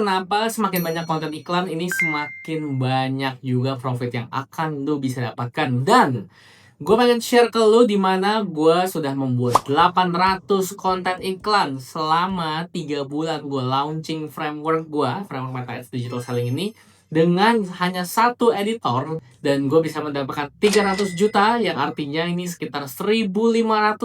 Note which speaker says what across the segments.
Speaker 1: Kenapa semakin banyak konten iklan ini semakin banyak juga profit yang akan lu bisa dapatkan. Dan gue pengen share ke lu dimana gue sudah membuat 800 konten iklan selama 3 bulan gue launching framework Meta Ads Digital Selling ini dengan hanya satu editor, dan gue bisa mendapatkan 300 juta yang artinya ini sekitar 1.500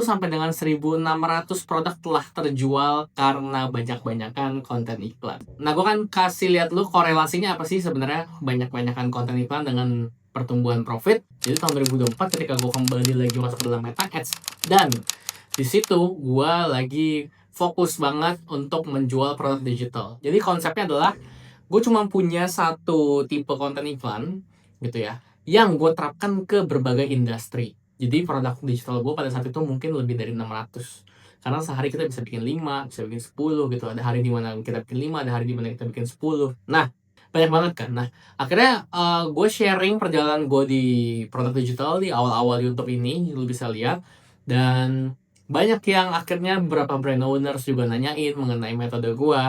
Speaker 1: sampai dengan 1.600 produk telah terjual karena banyak-banyakan konten iklan. Nah, gue kan kasih lihat lu korelasinya apa sih sebenarnya banyak-banyakan konten iklan dengan pertumbuhan profit. Jadi tahun 2024 ketika gue kembali lagi masuk ke dalam Meta Ads, dan di situ gue lagi fokus banget untuk menjual produk digital. Jadi konsepnya adalah gue cuma punya satu tipe konten iklan gitu ya, yang gue terapkan ke berbagai industri. Jadi produk digital gue pada saat itu mungkin lebih dari 600. Karena sehari kita bisa bikin 5, bisa bikin 10 gitu. Ada hari dimana kita bikin 5, ada hari dimana kita bikin 10. Nah, banyak banget kan. Nah, akhirnya gue sharing perjalanan gue di produk digital di awal-awal YouTube ini, lu bisa lihat. Dan banyak yang akhirnya beberapa brand owners juga nanyain mengenai metode gue.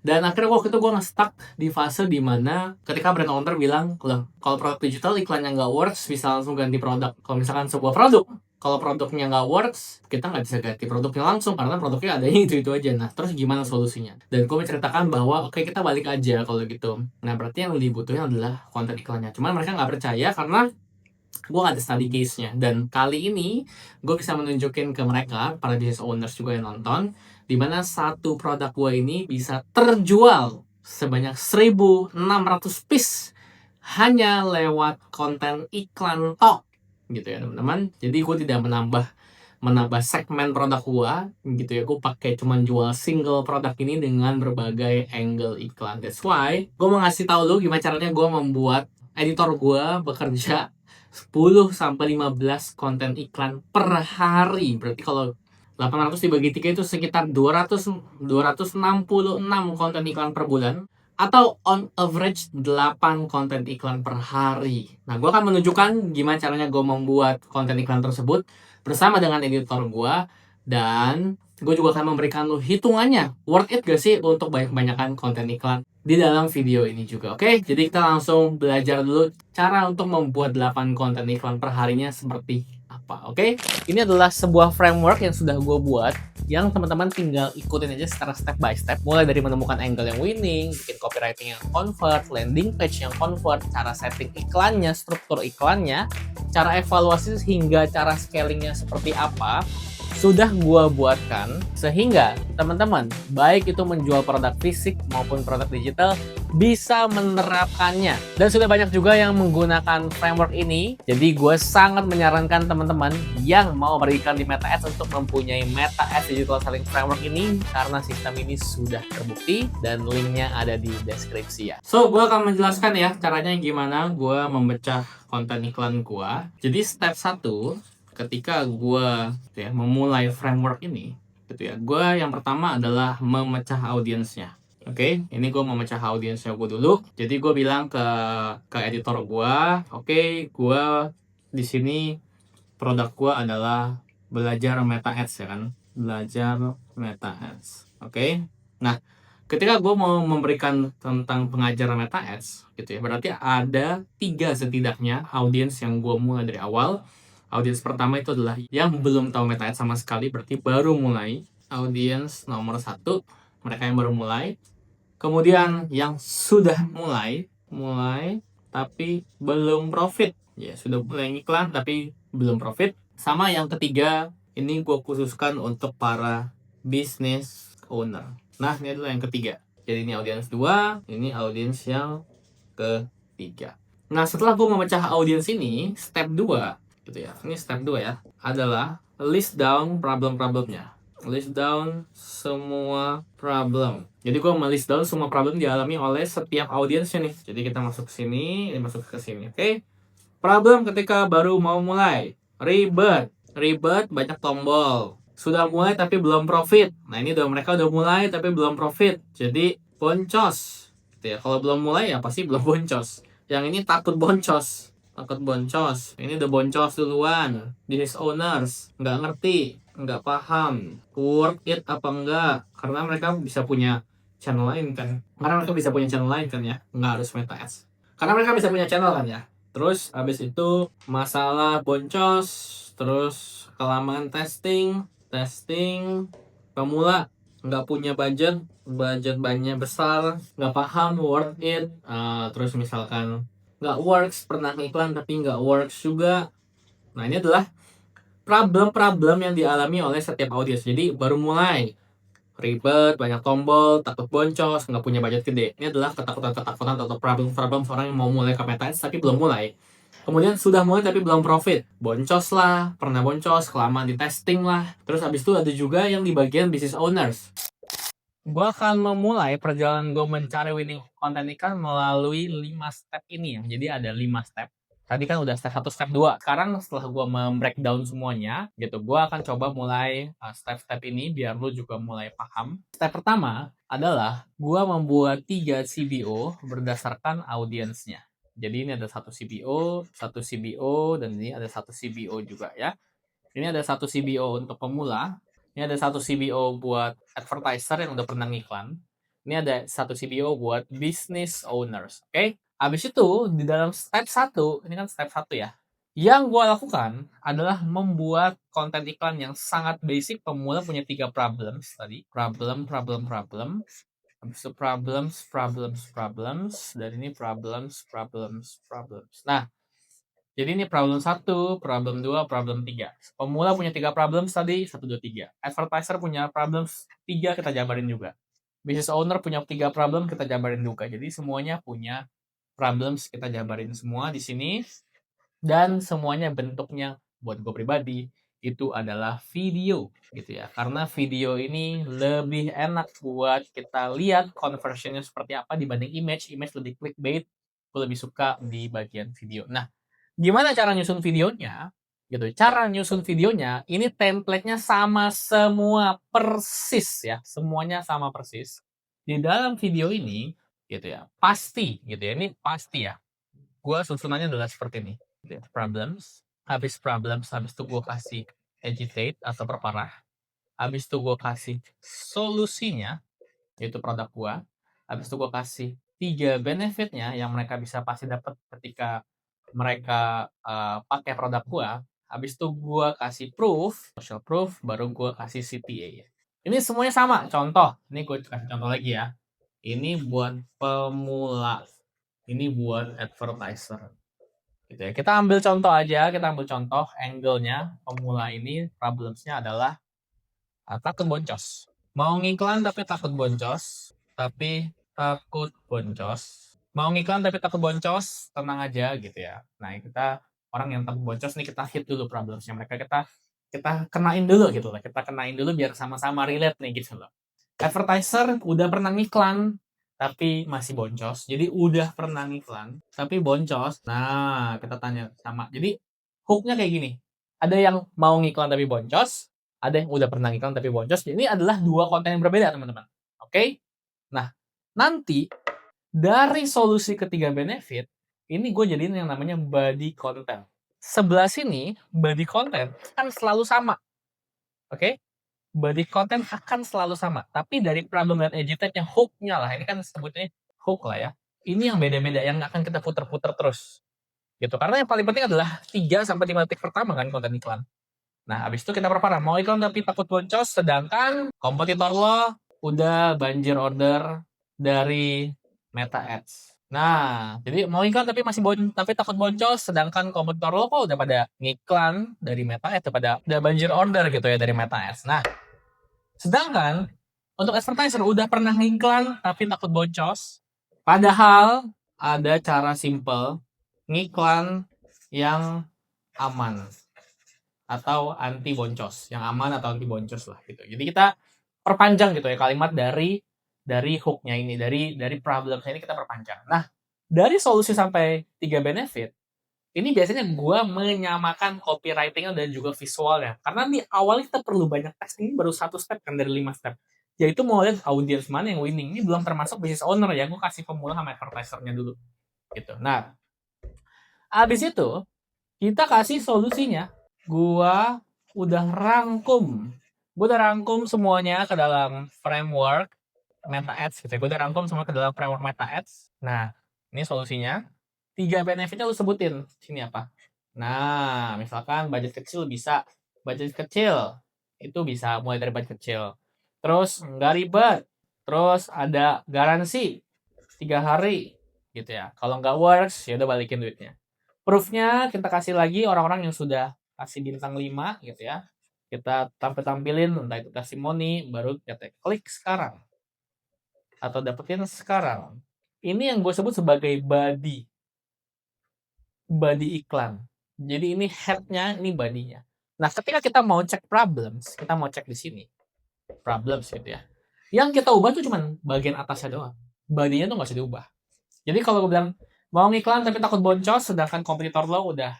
Speaker 1: Dan akhirnya waktu itu gue nge-stuck di fase dimana ketika brand owner bilang, loh, kalau produk digital iklannya nggak works, bisa langsung ganti produk. Kalau misalkan sebuah produk, kalau produknya nggak works, kita nggak bisa ganti produknya langsung karena produknya adanya itu aja. Nah, terus gimana solusinya? Dan gue menceritakan bahwa oke, kita balik aja kalau gitu. Nah, berarti yang dibutuhin adalah konten iklannya. Cuman mereka nggak percaya karena gue gak ada study case-nya. Dan kali ini gue bisa menunjukin ke mereka, para business owners juga yang nonton, dimana satu produk gue ini bisa terjual sebanyak 1.600 piece hanya lewat konten iklan tok gitu ya teman-teman. Jadi gue tidak menambah segmen produk gue gitu ya. Gue pakai cuman jual single produk ini dengan berbagai angle iklan. That's why gue mau ngasih tahu lu gimana caranya gue membuat editor gue bekerja 10 sampai 15 konten iklan per hari. Berarti kalau 800 dibagi 3 itu sekitar 266 konten iklan per bulan, atau on average 8 konten iklan per hari. Nah, gue akan menunjukkan gimana caranya gue membuat konten iklan tersebut bersama dengan editor gue, dan gue juga akan memberikan lo hitungannya, worth it gak sih untuk banyak-banyakan konten iklan di dalam video ini juga. Oke, jadi kita langsung belajar dulu cara untuk membuat 8 konten iklan per harinya seperti apa. Oke, ini adalah sebuah framework yang sudah gue buat, yang teman-teman tinggal ikutin aja secara step by step, mulai dari menemukan angle yang winning, bikin copywriting yang convert, landing page yang convert, cara setting iklannya, struktur iklannya, cara evaluasi hingga cara scalingnya seperti apa, sudah gua buatkan sehingga teman-teman baik itu menjual produk fisik maupun produk digital bisa menerapkannya. Dan sudah banyak juga yang menggunakan framework ini. Jadi gue sangat menyarankan teman-teman yang mau berikan di Meta Ads untuk mempunyai Meta Ads Digital Selling Framework ini, karena sistem ini sudah terbukti dan linknya ada di deskripsi ya. So, gue akan menjelaskan ya caranya gimana gue memecah konten iklan gue. Jadi step 1, ketika gue ya, memulai framework ini gitu ya, gue yang pertama adalah memecah audiensnya. Oke, ini gue memecah audiensnya gue dulu. Jadi gue bilang ke editor gue, oke, gue di sini produk gue adalah belajar Meta Ads ya kan, belajar Meta Ads. Oke, nah ketika gue mau memberikan tentang pengajaran Meta Ads gitu ya, berarti ada 3 setidaknya audiens yang gue mulai dari awal. Audiens pertama itu adalah yang belum tahu Meta Ads sama sekali, berarti baru mulai. Audiens nomor 1, mereka yang baru mulai. Kemudian yang sudah mulai tapi belum profit. Ya, sudah mulai iklan tapi belum profit. Sama yang ketiga, ini gue khususkan untuk para business owner. Nah, ini adalah yang ketiga. Jadi ini audiens 2, ini audiens yang ketiga. Nah, setelah gue memecah audiens ini, step 2 gitu ya. Ini step 2 ya, adalah list down problem-problemnya. List down semua problem. Jadi gue melist down semua problem dialami oleh setiap audiensnya nih. Jadi kita masuk ke sini, ini masuk ke sini. Oke. Problem ketika baru mau mulai. Ribet, banyak tombol. Sudah mulai tapi belum profit. Nah, ini mereka udah mulai tapi belum profit. Jadi boncos. Gitu ya. Kalau belum mulai ya pasti belum boncos. Yang ini takut boncos. Ini udah boncos duluan. Business owners nggak ngerti, nggak paham worth it apa enggak, karena mereka bisa punya channel lain kan, karena mereka bisa punya channel lain kan ya, nggak harus Meta Ads, karena mereka bisa punya channel kan ya. Terus habis itu masalah boncos, terus kelamaan testing pemula, nggak punya budget banyak besar, nggak paham worth it. Terus misalkan nggak works, pernah iklan tapi nggak works juga. Nah, ini adalah problem-problem yang dialami oleh setiap audiens. Jadi baru mulai ribet, banyak tombol, takut boncos, nggak punya budget gede. Ini adalah ketakutan-ketakutan atau problem-problem orang yang mau mulai ke Meta Ads tapi belum mulai. Kemudian sudah mulai tapi belum profit. Boncos lah, pernah boncos, kelamaan di testing lah. Terus habis itu ada juga yang di bagian business owners. Gue akan memulai perjalanan gue mencari winning content ikan melalui 5 step ini ya. Jadi ada 5 step. Tadi kan udah step 1, step 2. Sekarang setelah gue breakdown semuanya, gitu, gue akan coba mulai step-step ini biar lu juga mulai paham. Step pertama adalah gue membuat 3 CBO berdasarkan audiensnya. Jadi ini ada satu CBO, dan ini ada satu CBO juga ya. Ini ada satu CBO untuk pemula. Ini ada satu CBO buat advertiser yang udah pernah ngiklan. Ini ada satu CBO buat business owners. Oke? Habis itu, di dalam step 1, ini kan step 1 ya. Yang gue lakukan adalah membuat konten iklan yang sangat basic. Pemula punya 3 problems tadi. Problem. Habis itu problems. Dan ini problems. Nah, jadi ini problem 1, problem 2, problem 3. Pemula punya 3 problems tadi, 1, 2, 3. Advertiser punya problems 3, kita jabarin juga. Business owner punya 3 problem, kita jabarin juga. Jadi semuanya punya problems, kita jabarin semua di sini. Dan semuanya bentuknya buat gue pribadi itu adalah video gitu ya. Karena video ini lebih enak buat kita lihat conversionnya seperti apa dibanding image. Image lebih clickbait, gue lebih suka di bagian video. Nah, gimana cara nyusun videonya? Gitu. Cara nyusun videonya, ini template-nya sama semua persis ya. Semuanya sama persis. Di dalam video ini gitu ya. Pasti gitu ya. Ini pasti ya. Gua susunannya adalah seperti ini. Gitu ya. Problems, habis itu gue kasih agitate atau perparah. Habis itu gue kasih solusinya, yaitu produk gua. Habis itu gue kasih 3 benefitnya yang mereka bisa pasti dapat ketika mereka pakai produk gua. Habis itu gua kasih proof, social proof, baru gua kasih CTA. Ini semuanya sama. Contoh, ini gue kasih contoh lagi ya. Ini buat pemula, ini buat advertiser. Gitu ya. Kita ambil contoh aja, kita ambil contoh angle-nya pemula ini problems-nya adalah takut boncos. Mau ngiklan tapi takut boncos, Mau ngiklan tapi takut boncos, tenang aja gitu ya. Nah, kita orang yang takut boncos nih, kita hit dulu problemsnya mereka, kita kenain dulu gitu loh. Kita kenain dulu biar sama-sama relate nih gitu loh. Advertiser udah pernah ngiklan tapi masih boncos. Jadi udah pernah ngiklan tapi boncos. Nah, kita tanya sama. Jadi hooknya kayak gini. Ada yang mau ngiklan tapi boncos, ada yang udah pernah ngiklan tapi boncos. Jadi ini adalah 2 konten yang berbeda, teman-teman. Oke? Nah, nanti dari solusi ketiga benefit, ini gue jadiin yang namanya body content. Sebelah sini, body content kan selalu sama. Oke? Body content akan selalu sama. Tapi dari problem dan agitate yang hook-nya lah, ini kan sebutnya hook lah ya. Ini yang beda-beda, yang akan kita puter-puter terus. Gitu. Karena yang paling penting adalah 3-5 detik pertama kan konten iklan. Nah, habis itu kita perparah. Mau iklan tapi takut boncos, sedangkan kompetitor lo udah banjir order dari Meta Ads. Nah, jadi mau iklan tapi tapi takut boncos, sedangkan kompetitor lo kok udah pada ngiklan dari Meta Ads, udah banjir order gitu ya dari Meta Ads. Nah, sedangkan untuk advertiser udah pernah ngiklan tapi takut boncos, padahal ada cara simple ngiklan yang aman atau anti boncos, yang aman atau anti boncos lah gitu. Jadi kita perpanjang gitu ya kalimat dari hooknya ini, dari problemnya ini kita perpanjang. Nah, dari solusi sampai 3 benefit, ini biasanya gue menyamakan copywriting dan juga visualnya. Karena di awal kita perlu banyak tes, ini baru 1 step kan dari 5 step. Yaitu mau lihat audiens mana yang winning. Ini belum termasuk business owner ya, gue kasih pemula sama advertisernya dulu. Gitu. Nah, abis itu kita kasih solusinya. Gue udah rangkum semuanya ke dalam framework Meta Ads gitu ya. Gue udah rangkum semua ke dalam framework Meta Ads. Nah, ini solusinya. 3 benefitnya lu sebutin. Sini apa? Nah, misalkan budget kecil bisa. Budget kecil itu bisa mulai dari budget kecil. Terus nggak ribet. Terus ada garansi 3 hari gitu ya. Kalau nggak works, ya udah balikin duitnya. Proofnya kita kasih lagi orang-orang yang sudah kasih bintang 5 gitu ya. Kita tampilin entah itu testimoni, baru kita klik sekarang atau dapetin sekarang. Ini yang gue sebut sebagai body iklan. Jadi ini headnya, ini bodinya. Nah, ketika kita mau cek problems, kita mau cek di sini problems gitu ya. Yang kita ubah tuh cuman bagian atasnya doang. Bodinya tuh nggak usah diubah. Jadi kalau gue bilang mau ngiklan tapi takut boncos, sedangkan kompetitor lo udah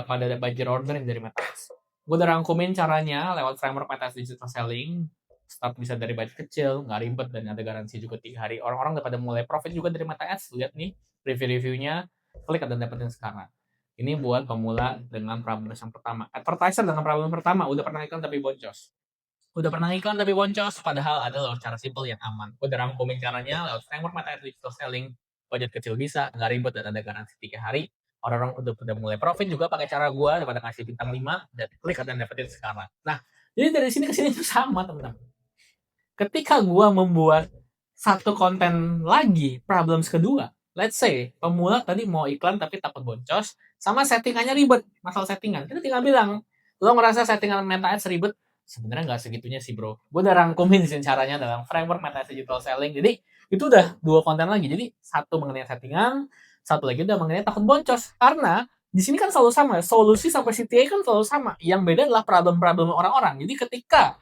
Speaker 1: pada ada banjir order dari Metaverse. Gue udah rangkumin caranya lewat framework Metaverse Digital Selling. Start bisa dari budget kecil, nggak ribet, dan ada garansi juga 3 hari. Orang-orang udah pada mulai profit juga dari Metaverse. Lihat nih review-reviewnya, klik dan dapetin sekarang. Ini buat pemula dengan problem yang pertama. Advertiser dengan problem pertama, udah pernah iklan tapi boncos. Padahal ada loh cara simple yang aman. Gue udah rangkumin caranya lewat framework Metaverse Digital Selling. Budget kecil bisa, nggak ribet, dan ada garansi 3 hari. Orang-orang udah mulai profit juga pakai cara gue daripada kasih bintang 5 dan klik dan dapetin sekarang. Nah, jadi dari sini ke sini itu sama, teman-teman. Ketika gue membuat satu konten lagi, problems kedua, let's say pemula tadi mau iklan tapi takut boncos, sama settingannya ribet, masalah settingan. Kita tinggal bilang, lo ngerasa settingan Meta Ads ribet, sebenarnya nggak segitunya sih bro. Gue udah rangkumin caranya dalam framework Meta Ads Digital Selling. Jadi itu udah 2 konten lagi. Jadi satu mengenai settingan, satu lagi udah mengenai takut boncos. Karena di sini kan selalu sama, solusi sampai CTA kan selalu sama. Yang beda adalah problem-problem orang-orang. Jadi ketika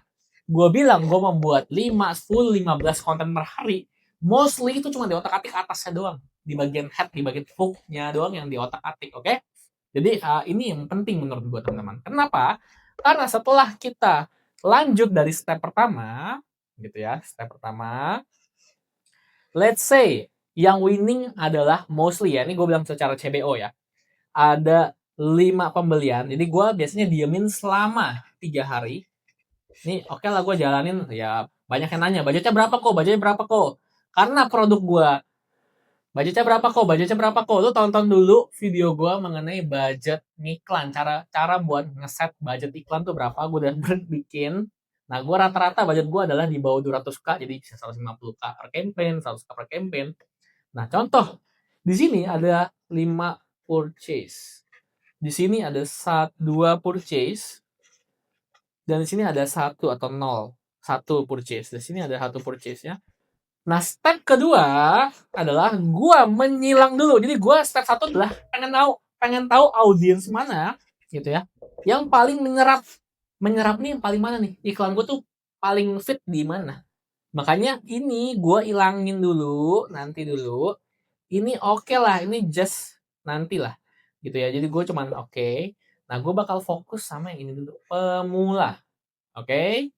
Speaker 1: gue bilang gue membuat 5, 10, 15 konten per hari, mostly itu cuma di otak-atik atasnya doang, di bagian head, di bagian hook-nya doang yang di otak-atik, oke? Jadi ini yang penting menurut gue teman-teman. Kenapa? Karena setelah kita lanjut dari step pertama, gitu ya, step pertama, let's say yang winning adalah mostly ya, ini gue bilang secara CBO ya, ada 5 pembelian, jadi gue biasanya diemin selama 3 hari. Nih oke lah gue jalanin, ya banyak yang nanya budgetnya berapa kok, karena produk gue budgetnya berapa kok, lu tonton dulu video gue mengenai budget iklan, cara buat ngeset budget iklan tuh berapa, gue udah bikin. Nah gue rata-rata budget gue adalah di bawah 200k, jadi bisa 150k per campaign, 100k per campaign. Nah contoh di sini ada 5 purchase, di sini ada 2 purchase, dan di sini ada 1 atau 0, 1 purchase. Di sini ada 1 purchase ya. Nah, step kedua adalah gua menyilang dulu. Jadi gua step 1 adalah pengen tahu audiens mana gitu ya. Yang paling menyerap nih yang paling mana nih? Iklan gua tuh paling fit di mana? Makanya ini gua ilangin dulu, nanti dulu. Ini oke lah, ini just nanti lah. Gitu ya. Jadi gue cuman oke. Nah, gue bakal fokus sama yang ini dulu, pemula. Oke,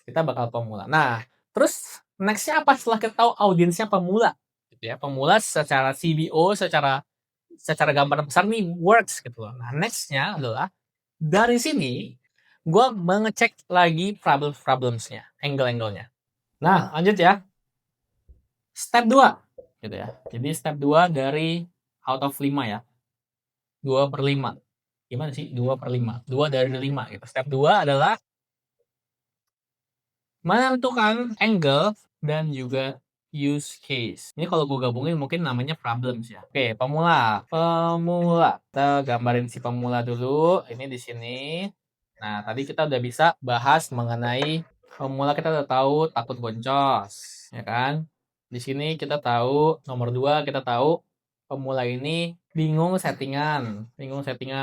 Speaker 1: kita bakal pemula. Nah, terus nextnya apa setelah kita tahu audiensnya pemula? Gitu ya, pemula secara CBO, secara gambar besar nih works gitu loh. Nah, nextnya adalah dari sini gue mengecek lagi problemsnya, angle-angle-nya. Nah, lanjut ya. Step 2 gitu ya. Jadi step 2 dari out of 5 ya. 2/5. Gimana sih? 2/5. 2 dari 5 gitu. Step 2 adalah menentukan angle dan juga use case. Ini kalau gue gabungin mungkin namanya problems ya. Oke, pemula. Kita gambarin si pemula dulu. Ini di sini. Nah, tadi kita udah bisa bahas mengenai pemula, kita udah tahu takut boncos, ya kan? Di sini kita tahu nomor 2, kita tahu pemula ini bingung settingan.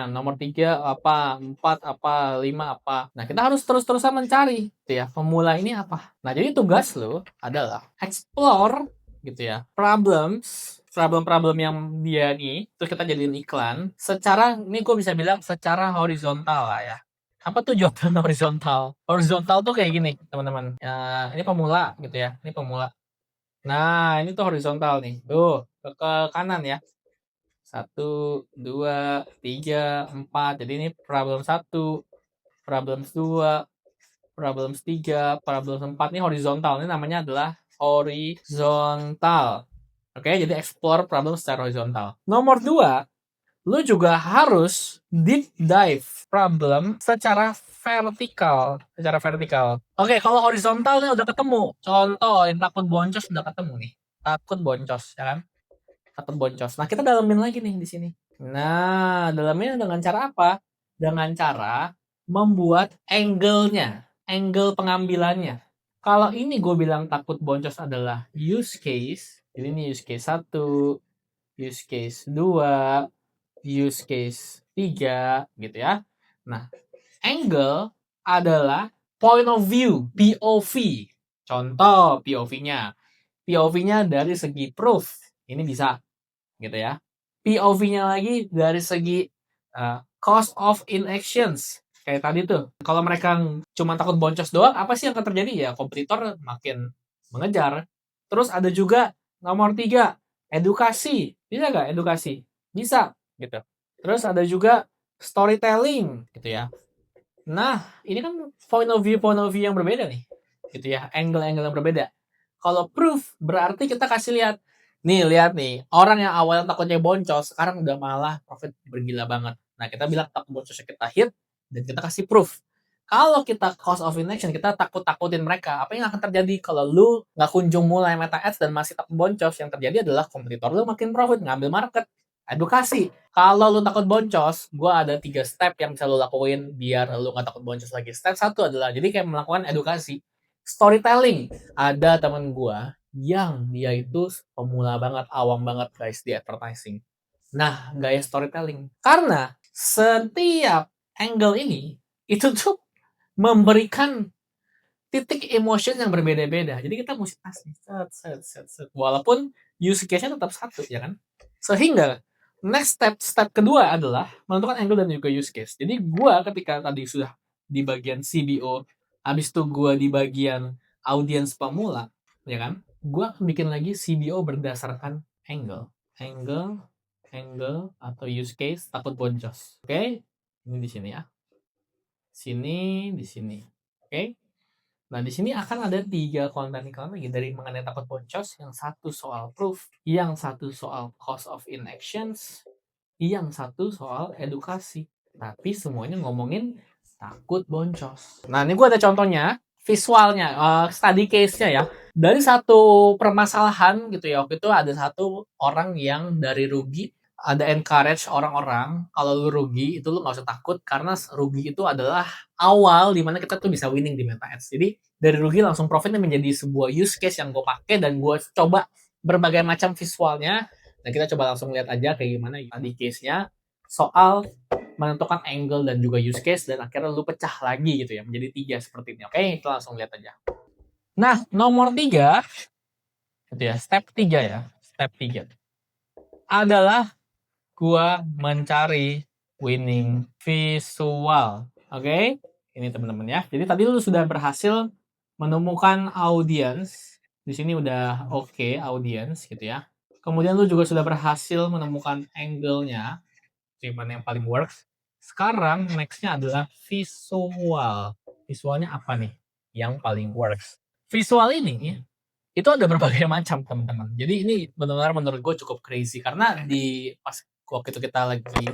Speaker 1: Nomor 3 apa, 4 apa, 5 apa. Nah, kita harus terus-terusan mencari gitu ya, pemula ini apa. Nah, jadi tugas lo adalah explore gitu ya, problem yang dia nih, terus kita jadiin iklan secara, ini gue bisa bilang secara horizontal lah ya. Apa tuh jawaban horizontal? Horizontal tuh kayak gini, teman-teman. Ya, ini pemula gitu ya, ini pemula. Nah, ini tuh horizontal nih. Tuh, ke kanan ya. 1, 2, 3, 4. Jadi ini problem 1, problem 2, problem 3, problem 4. Ini horizontal. Ini namanya adalah horizontal. Oke, jadi explore problem secara horizontal. Nomor 2, lu juga harus deep dive problem secara vertikal. Oke, kalau horizontal nih udah ketemu. Contoh, yang takut boncos udah ketemu nih. Takut boncos, ya kan? Takut boncos. Nah, kita dalemin lagi nih di sini. Nah, dalemin dengan cara apa? Dengan cara membuat angle-nya, angle pengambilannya. Kalau ini gue bilang takut boncos adalah use case. Jadi ini use case 1, use case 2, use case 3 gitu ya. Nah, angle adalah point of view, POV. Contoh POV-nya. POV-nya dari segi proof. Ini bisa gitu ya. POV-nya lagi dari segi cost of inactions. Kayak tadi tuh, kalau mereka cuma takut boncos doang, apa sih yang akan terjadi? Ya, kompetitor makin mengejar. Terus ada juga nomor 3, edukasi. Bisa nggak edukasi? Bisa, gitu. Terus ada juga storytelling, gitu ya. Nah, ini kan point of view yang berbeda nih. Gitu ya, angle-angle yang berbeda. Kalau proof, berarti kita kasih lihat. Nih, lihat nih. Orang yang awalnya takutnya boncos, sekarang udah malah profit bergila banget. Nah, kita bilang takut boncosnya kita hit, dan kita kasih proof. Kalau kita cost of inaction, kita takut-takutin mereka. Apa yang akan terjadi kalau lu nggak kunjung mulai meta ads dan masih takut boncos? Yang terjadi adalah kompetitor lu makin profit, ngambil market. Edukasi. Kalau lu takut boncos, gue ada 3 step yang bisa lu lakuin biar lu nggak takut boncos lagi. Step 1 adalah, jadi kayak melakukan edukasi. Storytelling. Ada temen gue yang dia itu pemula banget, awam banget guys di advertising. Nah, gaya storytelling. Karena setiap angle ini, itu tuh memberikan titik emotion yang berbeda-beda. Jadi kita mesti asli set. Walaupun use case-nya tetap satu, ya kan? Sehingga next step kedua adalah menentukan angle dan juga use case. Jadi gua ketika tadi sudah di bagian CBO, habis itu gua di bagian audiens pemula, ya kan? Gua akan bikin lagi CBO berdasarkan angle atau use case takut boncos. Oke? Ini di sini ya. Sini, di sini. Oke? Nah, di sini akan ada 3 konten iklan lagi dari mengenai takut boncos, yang satu soal proof, yang satu soal cost of inactions, yang satu soal edukasi. Tapi semuanya ngomongin takut boncos. Nah, ini gue ada contohnya, visualnya, study case-nya ya. Dari satu permasalahan gitu ya, waktu itu ada satu orang yang dari rugi, ada encourage orang-orang, kalau lu rugi itu lu nggak usah takut, karena rugi itu adalah awal dimana kita tuh bisa winning di meta ads. Jadi dari rugi langsung profitnya menjadi sebuah use case yang gue pakai dan gue coba berbagai macam visualnya. Nah, kita coba langsung lihat aja kayak gimana tadi case-nya soal menentukan angle dan juga use case, dan akhirnya lu pecah lagi gitu ya menjadi 3 seperti ini. Oke, kita langsung lihat aja. Nah, nomor 3 gitu ya, step 3 ya. Step 3 adalah gua mencari winning visual. Oke? Ini teman-teman ya. Jadi tadi lu sudah berhasil menemukan audience. Di sini udah oke audience gitu ya. Kemudian lu juga sudah berhasil menemukan angle-nya, mana yang paling works. Sekarang next-nya adalah visual. Visualnya apa nih yang paling works? Visual ini itu ada berbagai macam teman-teman. Jadi ini benar-benar menurut gue cukup crazy karena di pas waktu itu kita lagi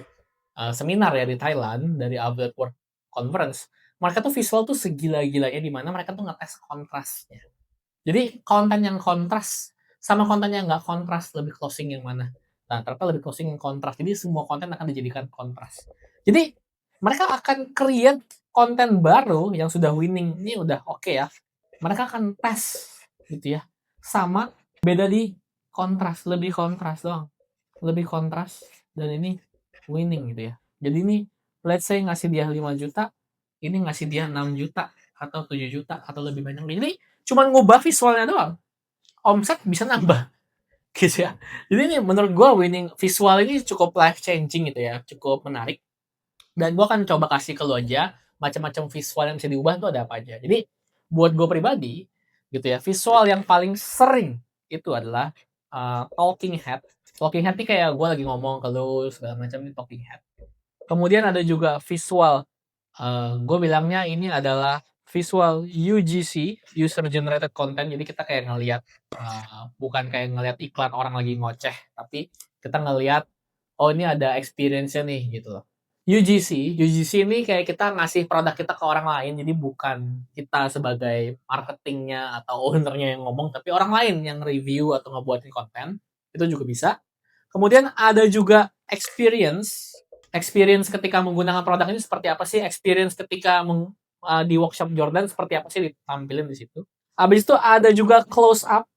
Speaker 1: seminar ya di Thailand dari Outlet World Conference, mereka tuh visual tuh segila-gilanya di mana mereka tuh ngetes kontrasnya. Jadi konten yang kontras sama konten yang nggak kontras lebih closing yang mana? Nah, ternyata lebih closing yang kontras. Jadi semua konten akan dijadikan kontras. Jadi mereka akan create konten baru yang sudah winning. Ini udah oke ya. Mereka akan tes gitu ya. Sama beda di kontras, lebih kontras doang. Lebih kontras dan ini winning gitu ya. Jadi ini let's say ngasih dia 5 juta, ini ngasih dia 6 juta atau 7 juta atau lebih banyak. Jadi cuma ngubah visualnya doang. Omset bisa nambah gitu ya. Jadi ini menurut gue winning visual ini cukup life changing gitu ya, cukup menarik. Dan gue akan coba kasih ke lo aja macam-macam visual yang bisa diubah itu ada apa aja. Jadi buat gue pribadi gitu ya, visual yang paling sering itu adalah talking head. Talking head ini kayak gue lagi ngomong ke lo segala macam, ini talking head. Kemudian ada juga visual, gue bilangnya ini adalah visual UGC, user generated content. Jadi kita kayak ngelihat bukan kayak ngelihat iklan orang lagi ngoceh, tapi kita ngelihat oh ini ada experience-nya nih gitu loh. UGC ini kayak kita ngasih produk kita ke orang lain, jadi bukan kita sebagai marketingnya atau ownernya yang ngomong, tapi orang lain yang review atau ngebuatin konten, itu juga bisa. Kemudian ada juga experience ketika menggunakan produk ini seperti apa sih, experience ketika di workshop Jordan seperti apa sih ditampilin di situ. Habis itu ada juga close up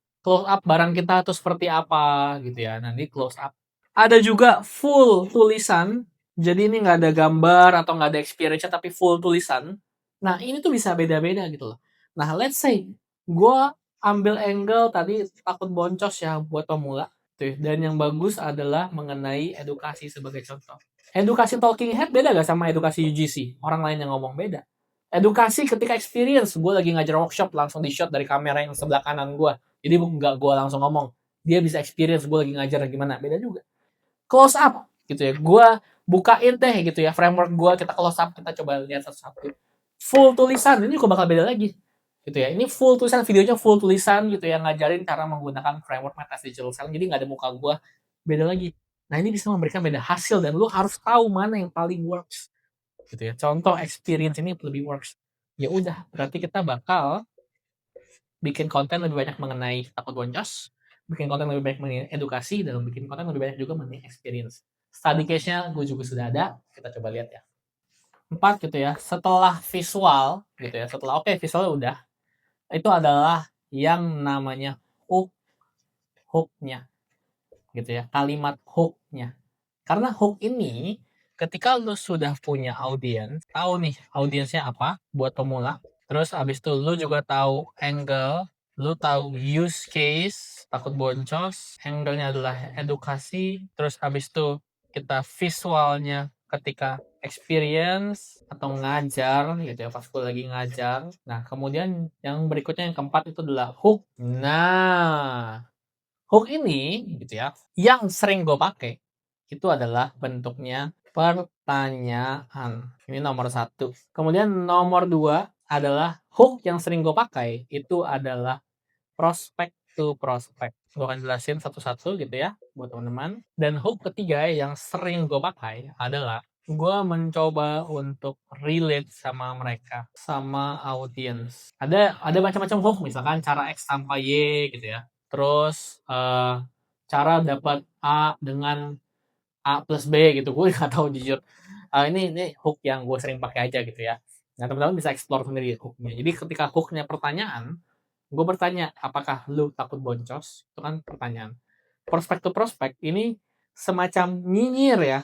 Speaker 1: barang kita tuh seperti apa gitu ya, nanti close up. Ada juga full tulisan, jadi ini nggak ada gambar atau nggak ada experience tapi full tulisan. Nah ini tuh bisa beda-beda gitu loh. Nah let's say gue ambil angle tadi takut boncos ya buat pemula. Tuh, dan yang bagus adalah mengenai edukasi sebagai contoh. Edukasi talking head beda gak sama edukasi UGC? Orang lain yang ngomong beda. Edukasi ketika experience, gue lagi ngajar workshop langsung di shot dari kamera yang sebelah kanan gue. Jadi nggak gue langsung ngomong. Dia bisa experience gue lagi ngajar gimana, beda juga. Close up gitu ya, gue bukain deh gitu ya framework gue, kita close up, kita coba lihat satu-satu. Full tulisan ini juga bakal beda lagi gitu ya, ini full tulisan, videonya full tulisan gitu ya, ngajarin cara menggunakan framework Metas Digital Selling, jadi nggak ada muka gue, beda lagi. Nah ini bisa memberikan beda hasil dan lu harus tahu mana yang paling works gitu ya. Contoh experience ini lebih works, ya udah berarti kita bakal bikin konten lebih banyak mengenai takut boncos, bikin konten lebih banyak mengenai edukasi, dan bikin konten lebih banyak juga mengenai experience. Study case-nya gue juga sudah ada, kita coba lihat ya. 4 gitu ya, setelah visual gitu ya, setelah oke visualnya udah, itu adalah yang namanya hook-nya gitu ya, kalimat hook-nya. Karena hook ini ketika lu sudah punya audiens, tahu nih audiensnya apa buat pemula, terus abis itu lu juga tahu angle, lu tahu use case, takut boncos, angle-nya adalah edukasi, terus abis itu kita visualnya ketika experience atau ngajar gitu ya, pas gue lagi ngajar. Nah kemudian yang berikutnya yang keempat itu adalah hook. Nah hook ini gitu ya, yang sering gue pakai itu adalah bentuknya pertanyaan. Ini nomor satu. Kemudian nomor dua adalah hook yang sering gue pakai itu adalah prospect to prospect. Gue akan jelasin satu-satu gitu ya buat teman-teman. Dan hook ketiga yang sering gue pakai adalah gue mencoba untuk relate sama mereka, sama audience. Ada macam-macam hook, misalkan cara X tanpa Y gitu ya. Terus cara dapat A dengan A plus B gitu, gue nggak tahu jujur. Ini hook yang gue sering pakai aja gitu ya. Nah teman-teman bisa explore sendiri hooknya. Jadi ketika hooknya pertanyaan, gue bertanya apakah lu takut boncos, itu kan pertanyaan. Prospek to prospek ini semacam nyinyir ya,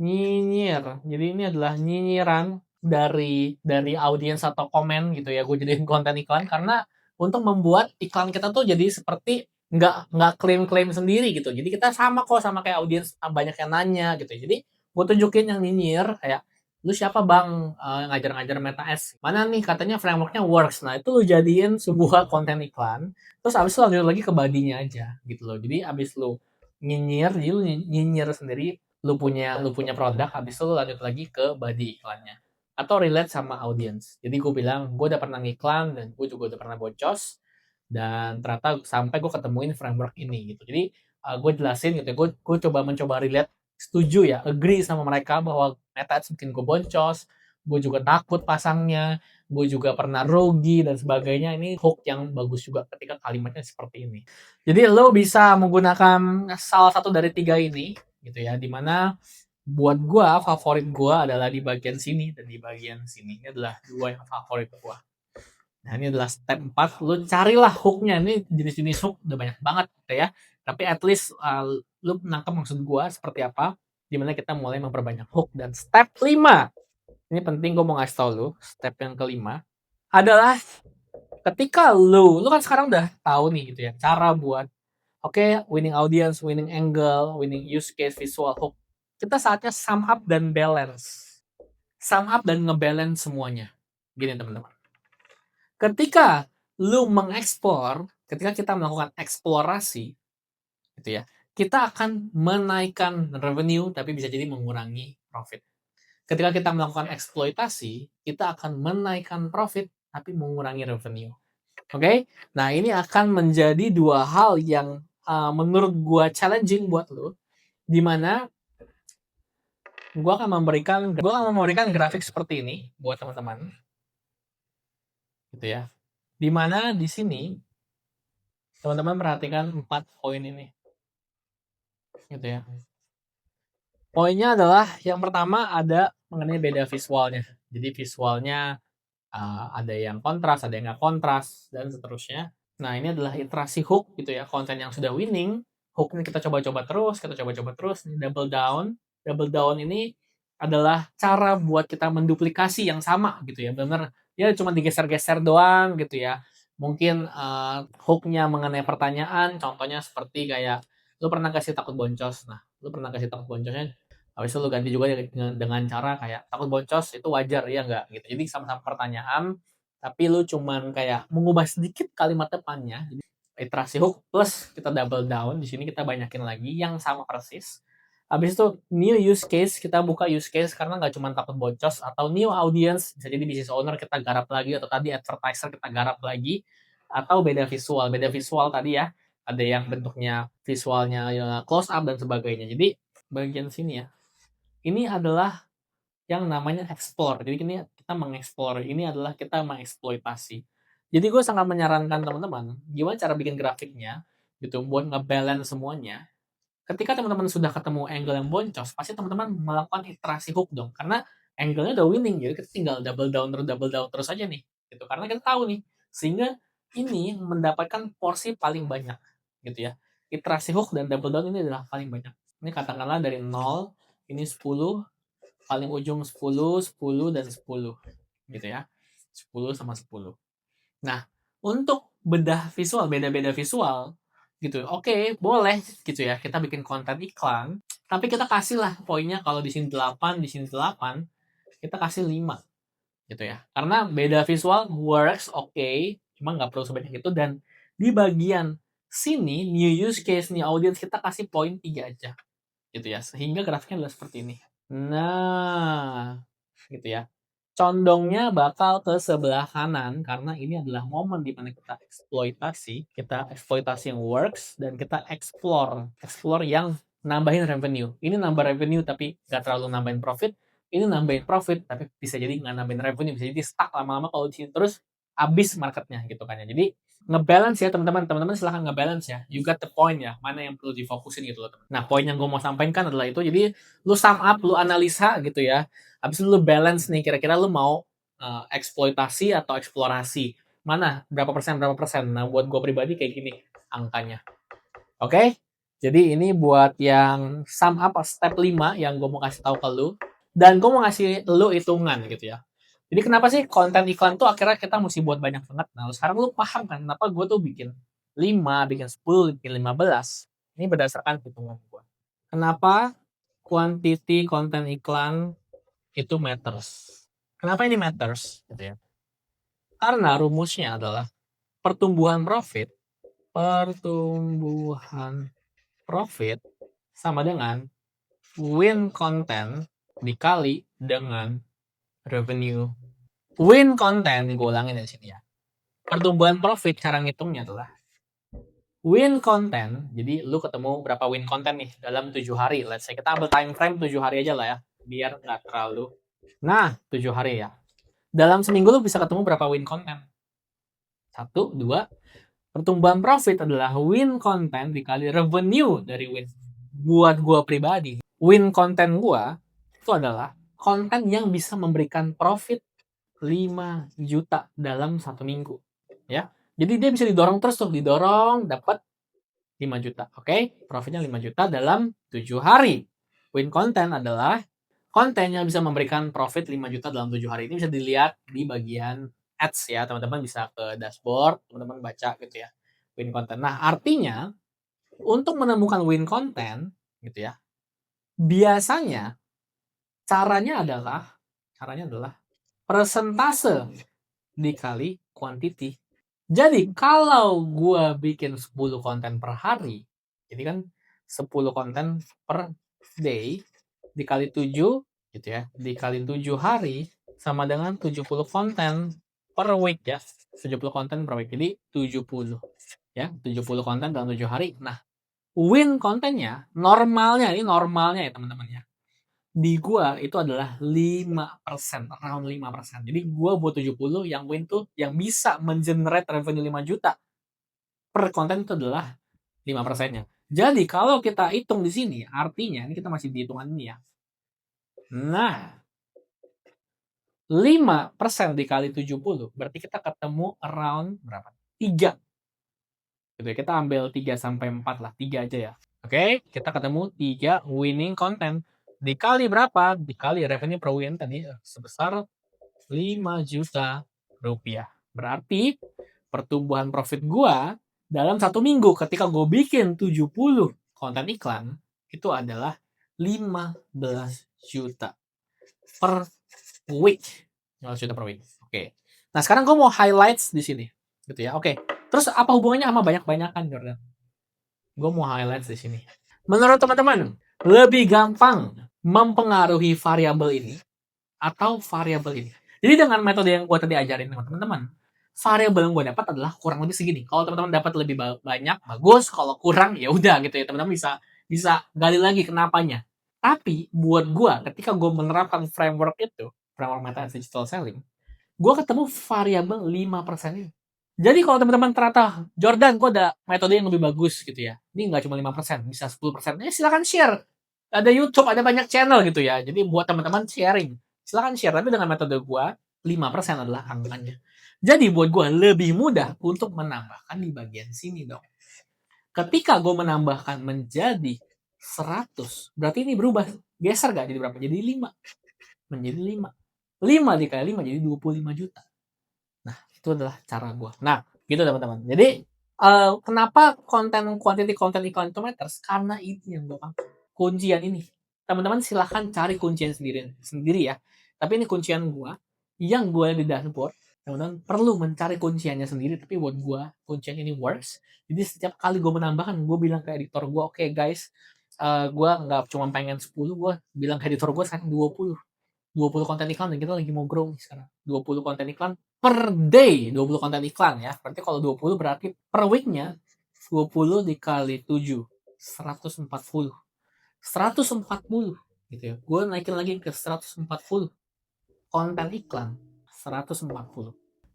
Speaker 1: nyinyir. Jadi ini adalah nyinyiran dari audiens atau komen gitu ya, gue jadiin konten iklan karena untuk membuat iklan kita tuh jadi seperti nggak klaim-klaim sendiri gitu. Jadi kita sama kok sama kayak audiens, banyak yang nanya gitu. Jadi gue tunjukin yang nyinyir kayak, lu siapa bang ngajar-ngajar Meta S, mana nih katanya frameworknya works. Nah itu lu jadiin sebuah konten iklan, terus abis itu lanjut lagi ke badinya aja gitu loh. Jadi abis lu nyinyir, jadi lu nyinyir sendiri, lu punya produk, habis itu lu lanjut lagi ke body iklannya atau relate sama audience. Jadi gue bilang gue udah pernah ngiklan dan gue juga udah pernah boncos, dan ternyata sampai gue ketemuin framework ini gitu. Jadi gue jelasin gitu, gue mencoba relate, setuju ya, agree sama mereka bahwa Meta Ads bikin gue boncos, gue juga takut pasangnya, gue juga pernah rugi dan sebagainya. Ini hook yang bagus juga ketika kalimatnya seperti ini. Jadi lo bisa menggunakan salah satu dari tiga ini gitu ya, dimana buat gue favorit gue adalah di bagian sini dan di bagian sini. Ini adalah dua yang favorit gue. Nah ini adalah step 4, lu carilah hooknya. Ini jenis-jenis hook udah banyak banget gitu ya, tapi at least lu nangkep maksud gue seperti apa, dimana kita mulai memperbanyak hook. Dan step 5, ini penting, gue mau ngasih tau lu, step yang kelima adalah ketika lu kan sekarang udah tahu nih gitu ya, cara buat winning audience, winning angle, winning use case, visual hook. Kita saatnya sum up dan balance. Sum up dan ngebalance semuanya. Gini teman-teman. Ketika lu mengeksplor, ketika kita melakukan eksplorasi gitu ya, kita akan menaikkan revenue tapi bisa jadi mengurangi profit. Ketika kita melakukan eksploitasi, kita akan menaikkan profit tapi mengurangi revenue. Oke? Nah, ini akan menjadi dua hal yang menurut gua challenging buat lo, di mana gua akan memberikan grafik seperti ini buat teman-teman, gitu ya. Di mana di sini teman-teman perhatikan 4 poin ini, gitu ya. Poinnya adalah yang pertama ada mengenai beda visualnya. Jadi visualnya ada yang kontras, ada yang nggak kontras, dan seterusnya. Nah, ini adalah iterasi hook gitu ya, konten yang sudah winning. Hook ini kita coba-coba terus, double down. Double down ini adalah cara buat kita menduplikasi yang sama gitu ya, benar. Ya cuma digeser-geser doang gitu ya. Mungkin hooknya mengenai pertanyaan, contohnya seperti kayak lu pernah kasih takut boncos. Nah, lu pernah kasih takut boncosnya, habis itu lu ganti juga dengan cara kayak takut boncos itu wajar ya enggak gitu. Jadi sama-sama pertanyaan, tapi lu cuman kayak mengubah sedikit kalimat depannya. Jadi iterasi hook plus kita double down. Di sini kita banyakin lagi yang sama persis. Habis itu new use case, kita buka use case karena nggak cuma takut boncos, atau new audience, bisa jadi business owner kita garap lagi, atau tadi advertiser kita garap lagi, atau beda visual. Beda visual tadi ya, ada yang bentuknya visualnya ya, close up dan sebagainya. Jadi bagian sini ya, ini adalah yang namanya explore. Jadi ini kita mengeksplor, ini adalah kita mengeksploitasi. Jadi gue sangat menyarankan teman-teman, gimana cara bikin grafiknya, gitu, buat ngebalance semuanya. Ketika teman-teman sudah ketemu angle yang boncos, pasti teman-teman melakukan iterasi hook dong, karena angle-nya udah winning, jadi kita tinggal double down terus aja nih, gitu. Karena kita tahu nih, sehingga ini mendapatkan porsi paling banyak, gitu ya. Iterasi hook dan double down ini adalah paling banyak. Ini katakanlah dari 0, ini 10, paling ujung 10, 10, dan 10, gitu ya. 10 sama 10. Nah, untuk bedah visual, beda-beda visual, gitu. Oke, boleh gitu ya. Kita bikin konten iklan, tapi kita kasih lah poinnya, kalau di sini 8, di sini 8, kita kasih 5 gitu ya. Karena beda visual works oke, cuma nggak perlu sebanyak itu, dan di bagian sini new use case, new audience, kita kasih poin 3 aja. Gitu ya. Sehingga grafiknya adalah seperti ini. Nah, gitu ya. Condongnya bakal ke sebelah kanan karena ini adalah momen di mana kita eksploitasi yang works, dan kita explore yang nambahin revenue. Ini nambah revenue tapi nggak terlalu nambahin profit. Ini nambahin profit tapi bisa jadi nggak nambahin revenue, bisa jadi stuck lama-lama kalau di sini terus habis marketnya gitu kan ya. Jadi ngebalance ya teman-teman. Teman-teman silahkan ngebalance ya. You got the point ya. Mana yang perlu difokusin gitu loh. Nah, poin yang gue mau sampaikan adalah itu. Jadi lu sum up, lu analisa gitu ya. Habis itu lu balance nih, kira-kira lu mau eksploitasi atau eksplorasi. Mana? Berapa persen, berapa persen. Nah, buat gue pribadi kayak gini angkanya. Oke? Jadi ini buat yang sum up step 5 yang gue mau kasih tahu ke lu. Dan gue mau ngasih lu hitungan gitu ya. Jadi kenapa sih konten iklan tuh akhirnya kita mesti buat banyak banget. Nah, sekarang lu paham kan kenapa gue tuh bikin 5, bikin 10, bikin 15. Ini berdasarkan hitungan gue. Kenapa quantity konten iklan itu matters? Kenapa ini matters? Gitu ya. Karena rumusnya adalah pertumbuhan profit sama dengan win content dikali dengan revenue. Win content, gue ulangin dari sini ya. Pertumbuhan profit cara ngitungnya adalah win content. Jadi lu ketemu berapa win content nih dalam 7 hari. Let's say kita ambil time frame 7 hari aja lah ya, biar nggak terlalu. Nah, 7 hari ya. Dalam seminggu lu bisa ketemu berapa win content? 1, 2. Pertumbuhan profit adalah win content dikali revenue dari win. Buat gue pribadi, win content gue itu adalah konten yang bisa memberikan profit 5 juta dalam 1 minggu. Ya. Jadi dia bisa didorong terus tuh, didorong dapat 5 juta. Oke? Profitnya 5 juta dalam 7 hari. Win content adalah konten yang bisa memberikan profit 5 juta dalam 7 hari. Ini bisa dilihat di bagian ads ya. Teman-teman bisa ke dashboard, teman-teman baca gitu ya. Win content. Nah, artinya untuk menemukan win content gitu ya, biasanya caranya adalah persentase dikali quantity. Jadi kalau gue bikin 10 konten per hari, jadi kan 10 konten per day dikali 7 gitu ya, dikali 7 hari sama dengan 70 konten per week ya. 70 konten per week. Jadi 70 ya, 70 konten dalam 7 hari. Nah, win kontennya normalnya ya teman-teman ya. Di gua itu adalah 5%, around 5%. Jadi gua buat 70 yang win tuh yang bisa mengenerate revenue 5 juta per konten itu adalah 5%-nya. Jadi kalau kita hitung di sini, artinya ini kita masih di hitungan ini ya. Nah, 5% dikali 70 berarti kita ketemu around berapa? 3. Gitu ya. Kita ambil 3 sampai 4 lah, 3 aja ya. Oke, kita ketemu 3 winning content. Dikali berapa? Dikali revenue per win tadi sebesar 5 juta rupiah. Berarti pertumbuhan profit gua dalam 1 minggu ketika gue bikin 70 konten iklan itu adalah 15 juta per week. 15 juta per week. Oke. Nah, sekarang gue mau highlights di sini. Gitu ya. Oke. Terus apa hubungannya sama banyak-banyakan, Jordan? Gue mau highlights di sini. Menurut teman-teman, lebih gampang mempengaruhi variabel ini atau variabel ini. Jadi dengan metode yang gue tadi ajarin teman-teman, variabel yang gue dapat adalah kurang lebih segini. Kalau teman-teman dapat lebih banyak, bagus. Kalau kurang, ya udah gitu ya. Teman-teman bisa gali lagi kenapanya. Tapi buat gue, ketika gue menerapkan framework itu, framework Meta Digital Selling, gue ketemu variabel 5% ini. Jadi kalau teman-teman ternyata, Jordan, gue ada metode yang lebih bagus gitu ya. Ini nggak cuma 5%, bisa 10%. Ya silakan share. Ada YouTube, ada banyak channel gitu ya. Jadi buat teman-teman sharing. Silakan share, tapi dengan metode gue, 5% adalah angkanya. Jadi buat gue lebih mudah untuk menambahkan di bagian sini dong. Ketika gue menambahkan menjadi 100, berarti ini berubah. Geser gak jadi berapa? Jadi 5. Menjadi 5. 5 dikali 5 jadi 25 juta. Nah, itu adalah cara gue. Nah, gitu teman-teman. Jadi, kenapa quantity content iklan itu matters? Karena itu yang gue pakai. Kuncian ini. Teman-teman silahkan cari kuncian sendiri ya. Tapi ini kuncian gue. Yang gue di dashboard. Teman-teman perlu mencari kunciannya sendiri. Tapi buat gue, kuncian ini works. Jadi setiap kali gue menambahkan, gue bilang ke editor gue, oke guys, gue nggak cuma pengen 10, gue bilang ke editor gue sekarang 20 konten iklan dan kita lagi mau grow nih sekarang. 20 konten iklan per day, 20 konten iklan ya. Berarti kalau 20 berarti per weeknya 20 dikali 7, 140. 140 gitu ya. Gue naikin lagi ke 140 konten iklan. 140.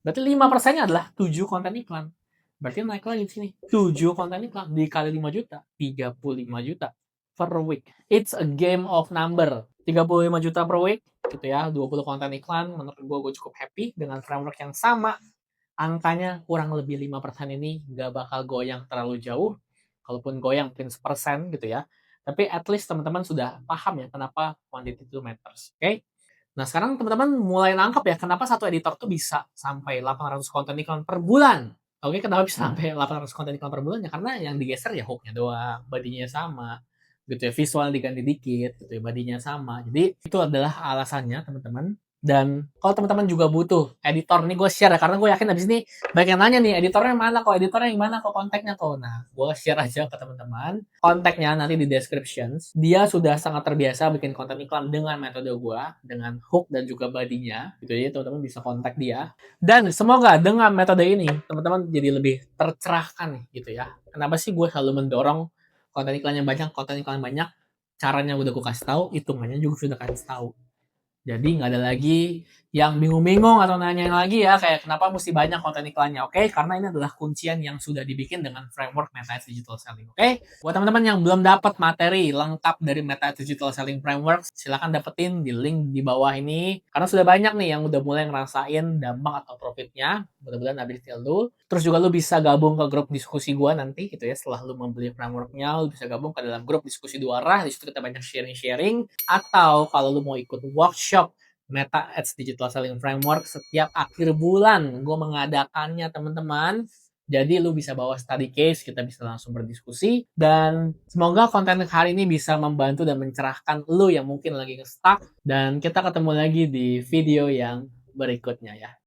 Speaker 1: Berarti 5%-nya adalah 7 konten iklan. Berarti naik lagi di sini. 7 konten iklan dikali 5 juta, 35 juta per week. It's a game of number. 35 juta per week gitu ya, 20 konten iklan. Menurut gue cukup happy dengan framework yang sama. Angkanya kurang lebih 5% ini nggak bakal goyang terlalu jauh. Kalaupun goyang mungkin 1% gitu ya. Tapi at least teman-teman sudah paham ya kenapa quantity itu matters. Oke? Nah, sekarang teman-teman mulai nangkep ya kenapa satu editor tuh bisa sampai 800 konten iklan per bulan. Oke, kenapa bisa sampai 800 konten iklan per bulan? Ya karena yang digeser ya hook-nya doang, body-nya sama, gitu ya, visual diganti dikit, gitu ya, body-nya sama. Jadi itu adalah alasannya teman-teman. Dan kalau teman-teman juga butuh editor, nih gue share ya, karena gue yakin abis ini banyak yang nanya nih, editornya mana kok, kontaknya kok. Nah, gue share aja ke teman-teman. Kontaknya nanti di description. Dia sudah sangat terbiasa bikin konten iklan dengan metode gue, dengan hook dan juga body-nya. Gitu ya, teman-teman bisa kontak dia. Dan semoga dengan metode ini, teman-teman jadi lebih tercerahkan gitu ya. Kenapa sih gue selalu mendorong konten iklan yang banyak, caranya udah gue kasih tahu, hitungannya juga sudah kasih tahu. Jadi nggak ada lagi yang bingung-bingung atau nanyain lagi ya kayak kenapa mesti banyak konten iklannya. Oke, karena ini adalah kuncian yang sudah dibikin dengan framework Meta Digital Selling. Oke, buat teman-teman yang belum dapat materi lengkap dari Meta Digital Selling Framework, silahkan dapetin di link di bawah ini. Karena sudah banyak nih yang udah mulai ngerasain dampak atau profitnya. Mudah-mudahan habis lu. Terus juga lu bisa gabung ke grup diskusi gua nanti gitu ya. Setelah lu membeli frameworknya, lu bisa gabung ke dalam grup diskusi 2 arah. Di situ kita banyak sharing-sharing. Atau kalau lu mau ikut workshop Meta Ads Digital Selling Framework setiap akhir bulan gue mengadakannya teman-teman. Jadi lu bisa bawa study case, kita bisa langsung berdiskusi. Dan semoga konten hari ini bisa membantu dan mencerahkan lu yang mungkin lagi stuck. Dan kita ketemu lagi di video yang berikutnya ya.